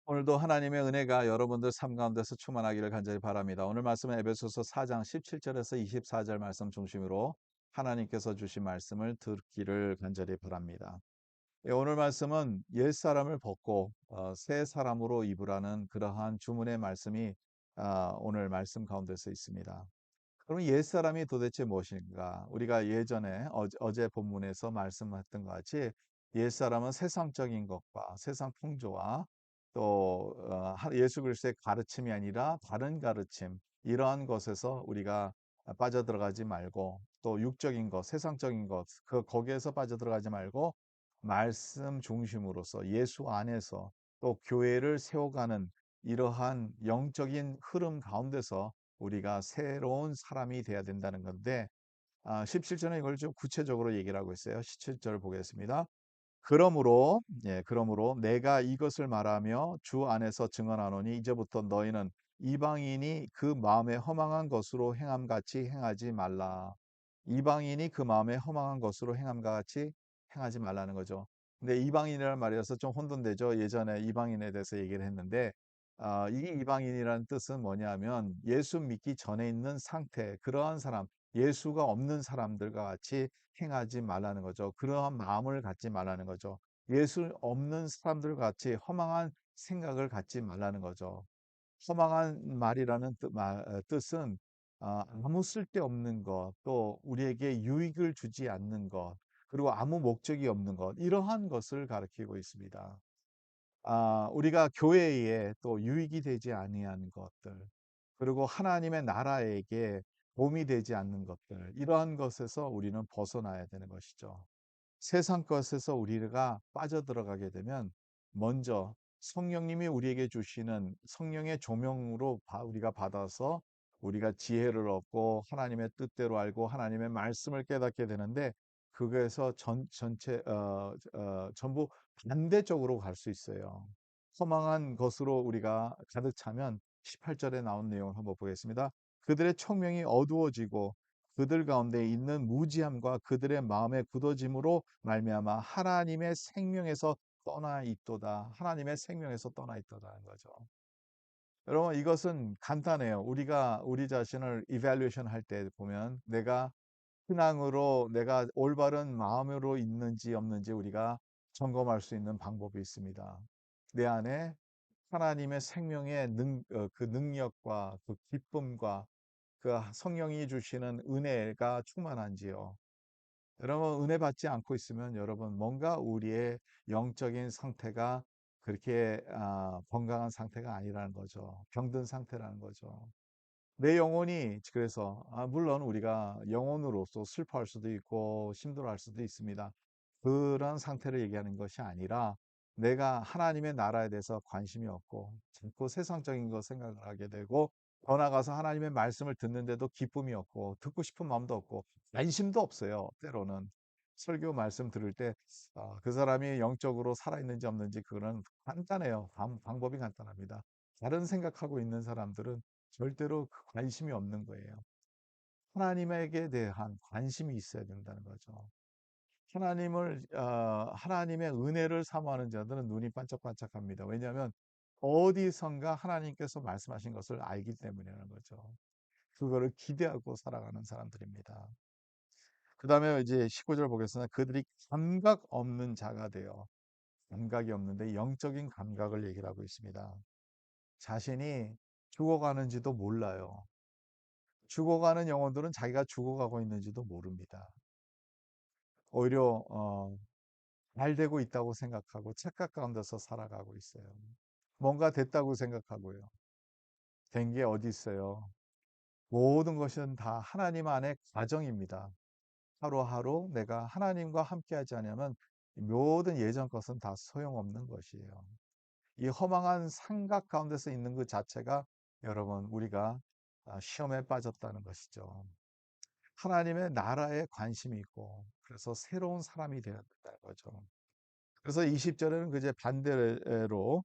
오늘도 하나님의 은혜가 여러분들 삶 가운데서 충만하기를 간절히 바랍니다. 오늘 말씀은 에베소서 4장 17절에서 24절 말씀 중심으로 하나님께서 주신 말씀을 듣기를 간절히 바랍니다. 오늘 말씀은 옛사람을 벗고 새 사람으로 입으라는 그러한 주문의 말씀이 오늘 말씀 가운데서 있습니다. 그럼 옛사람이 도대체 무엇인가? 우리가 예전에 어제 본문에서 말씀했던 것 같이 옛사람은 세상적인 것과 세상 풍조와 또 예수 그리스도의 가르침이 아니라 다른 가르침 이러한 것에서 우리가 빠져들어가지 말고 또 육적인 것, 세상적인 것 거기에서 빠져들어가지 말고 말씀 중심으로서 예수 안에서 또 교회를 세워가는 이러한 영적인 흐름 가운데서 우리가 새로운 사람이 돼야 된다는 건데 17절에 이걸 좀 구체적으로 얘기를 하고 있어요. 17절 보겠습니다. 그러므로 내가 이것을 말하며 주 안에서 증언하노니 이제부터 너희는 이방인이 그 마음에 허망한 것으로 행함같이 행하지 말라. 이방인이 그 마음에 허망한 것으로 행함과 같이 행하지 말라는 거죠. 근데 이방인이라는 말이라서 좀 혼돈되죠. 예전에 이방인에 대해서 얘기를 했는데 이 이방인이라는 뜻은 뭐냐면 예수 믿기 전에 있는 상태, 그러한 사람, 예수가 없는 사람들과 같이 행하지 말라는 거죠. 그러한 마음을 갖지 말라는 거죠. 예수 없는 사람들 같이 허망한 생각을 갖지 말라는 거죠. 허망한 말이라는 뜻은 아무 쓸데없는 것, 또 우리에게 유익을 주지 않는 것, 그리고 아무 목적이 없는 것, 이러한 것을 가리키고 있습니다. 우리가 교회에 또 유익이 되지 아니한 것들, 그리고 하나님의 나라에게 도움이 되지 않는 것들, 이러한 것에서 우리는 벗어나야 되는 것이죠. 세상 것에서 우리가 빠져들어가게 되면 먼저 성령님이 우리에게 주시는 성령의 조명으로 우리가 받아서 우리가 지혜를 얻고 하나님의 뜻대로 알고 하나님의 말씀을 깨닫게 되는데 그거에서 전부 반대쪽으로 갈 수 있어요. 허망한 것으로 우리가 가득 차면 18절에 나온 내용을 한번 보겠습니다. 그들의 총명이 어두워지고 그들 가운데 있는 무지함과 그들의 마음의 굳어짐으로 말미암아 하나님의 생명에서 떠나 있도다. 하나님의 생명에서 떠나 있도다는 거죠. 여러분 이것은 간단해요. 우리가 우리 자신을 이발루에이션 할 때 보면 내가 신앙으로 내가 올바른 마음으로 있는지 없는지 우리가 점검할 수 있는 방법이 있습니다. 내 안에 하나님의 생명의 그 능력과 그 기쁨과 그 성령이 주시는 은혜가 충만한지요. 여러분 은혜 받지 않고 있으면 여러분 뭔가 우리의 영적인 상태가 그렇게 건강한 상태가 아니라는 거죠. 병든 상태라는 거죠. 내 영혼이 그래서 물론 우리가 영혼으로서 슬퍼할 수도 있고 힘들어할 수도 있습니다. 그런 상태를 얘기하는 것이 아니라 내가 하나님의 나라에 대해서 관심이 없고 자꾸 세상적인 것 생각을 하게 되고 더 나아가서 하나님의 말씀을 듣는데도 기쁨이 없고 듣고 싶은 마음도 없고 관심도 없어요. 때로는 설교 말씀 들을 때 그 사람이 영적으로 살아있는지 없는지 그거는 간단해요. 방법이 간단합니다. 다른 생각하고 있는 사람들은 절대로 관심이 없는 거예요. 하나님에게 대한 관심이 있어야 된다는 거죠. 하나님의 은혜를 사모하는 자들은 눈이 반짝반짝합니다. 왜냐하면 어디선가 하나님께서 말씀하신 것을 알기 때문이라는 거죠. 그거를 기대하고 살아가는 사람들입니다. 그 다음에 이제 19절 보겠습니다. 그들이 감각 없는 자가 되어 감각이 없는데 영적인 감각을 얘기를 하고 있습니다. 자신이 죽어가는지도 몰라요. 죽어가는 영혼들은 자기가 죽어가고 있는지도 모릅니다. 오히려 잘 되고 있다고 생각하고 착각 가운데서 살아가고 있어요. 뭔가 됐다고 생각하고요. 된 게 어디 있어요. 모든 것은 다 하나님 안의 과정입니다. 하루하루 내가 하나님과 함께하지 않으면 모든 예전 것은 다 소용없는 것이에요. 이 허망한 삼각 가운데서 있는 그 자체가 여러분 우리가 시험에 빠졌다는 것이죠. 하나님의 나라에 관심이 있고 그래서 새로운 사람이 되어야 된다는 거죠. 그래서 20절에는 그제 반대로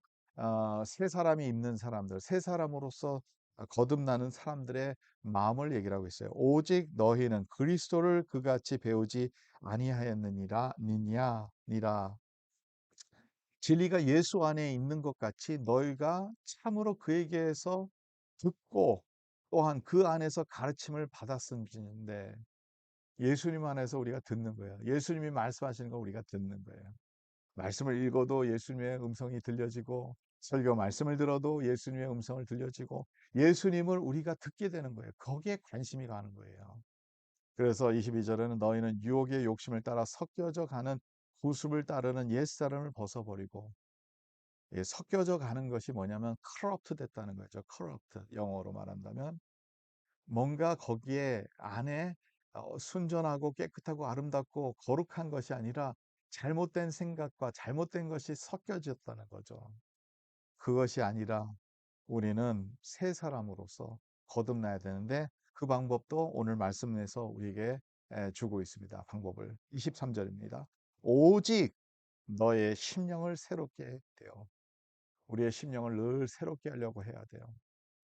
새 사람이 입는 사람들, 새 사람으로서 거듭나는 사람들의 마음을 얘기를 하고 있어요. 오직 너희는 그리스도를 그같이 배우지 아니하였느니라 니라 진리가 예수 안에 있는 것 같이 너희가 참으로 그에게서 듣고 또한 그 안에서 가르침을 받았음인데, 예수님 안에서 우리가 듣는 거예요. 예수님이 말씀하시는 거 우리가 듣는 거예요. 말씀을 읽어도 예수님의 음성이 들려지고, 설교 말씀을 들어도 예수님의 음성을 들려지고, 예수님을 우리가 듣게 되는 거예요. 거기에 관심이 가는 거예요. 그래서 22절에는 너희는 유혹의 욕심을 따라 섞여져 가는 구습을 따르는 옛사람을 벗어버리고, 섞여져 가는 것이 뭐냐면 corrupt 됐다는 거죠. corrupt, 영어로 말한다면 뭔가 거기에 안에 순전하고 깨끗하고 아름답고 거룩한 것이 아니라 잘못된 생각과 잘못된 것이 섞여졌다는 거죠. 그것이 아니라 우리는 새 사람으로서 거듭나야 되는데, 그 방법도 오늘 말씀에서 우리에게 주고 있습니다. 방법을. 23절입니다. 오직 너의 심령을 새롭게 되어. 우리의 심령을 늘 새롭게 하려고 해야 돼요.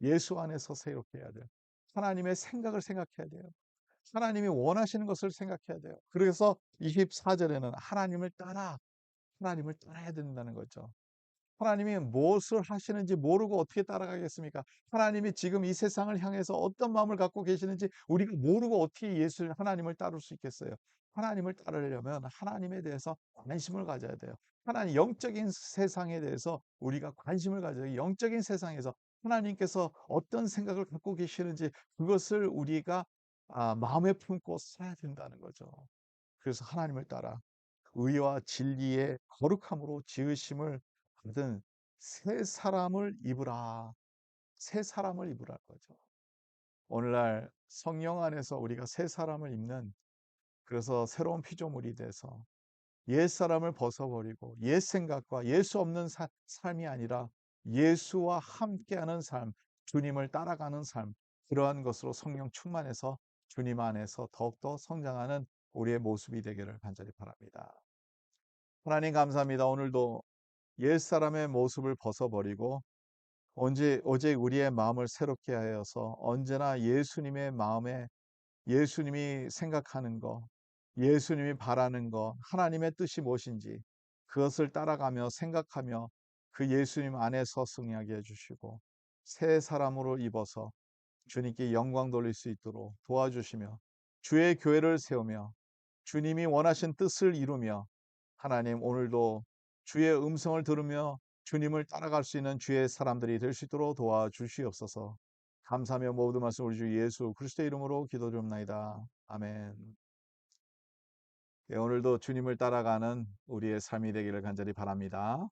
예수 안에서 새롭게 해야 돼요. 하나님의 생각을 생각해야 돼요. 하나님이 원하시는 것을 생각해야 돼요. 그래서 24절에는 하나님을 따라야 된다는 거죠. 하나님이 무엇을 하시는지 모르고 어떻게 따라가겠습니까? 하나님이 지금 이 세상을 향해서 어떤 마음을 갖고 계시는지 우리가 모르고 어떻게 하나님을 따를 수 있겠어요? 하나님을 따르려면 하나님에 대해서 관심을 가져야 돼요. 하나님, 영적인 세상에 대해서 우리가 관심을 가져야 돼요. 영적인 세상에서 하나님께서 어떤 생각을 갖고 계시는지 그것을 우리가 마음에 품고 살아야 된다는 거죠. 그래서 하나님을 따라 의와 진리의 거룩함으로 지으심을 받은 새 사람을 입으라. 새 사람을 입으라 거죠. 오늘날 성령 안에서 우리가 새 사람을 입는, 그래서 새로운 피조물이 돼서 옛사람을 벗어버리고 옛 생각과 예수 없는 삶이 아니라 예수와 함께하는 삶, 주님을 따라가는 삶, 그러한 것으로 성령 충만해서 주님 안에서 더욱더 성장하는 우리의 모습이 되기를 간절히 바랍니다. 하나님 감사합니다. 오늘도 옛사람의 모습을 벗어버리고 오직 우리의 마음을 새롭게 하여서 언제나 예수님의 마음에, 예수님이 생각하는 거, 예수님이 바라는 거, 하나님의 뜻이 무엇인지 그것을 따라가며 생각하며 그 예수님 안에서 승리하게 해주시고 새 사람으로 입어서 주님께 영광 돌릴 수 있도록 도와주시며 주의 교회를 세우며 주님이 원하신 뜻을 이루며, 하나님 오늘도 주의 음성을 들으며 주님을 따라갈 수 있는 주의 사람들이 될 수 있도록 도와주시옵소서. 감사하며 모든 말씀 우리 주 예수 그리스도의 이름으로 기도드립나이다. 아멘. 네, 오늘도 주님을 따라가는 우리의 삶이 되기를 간절히 바랍니다.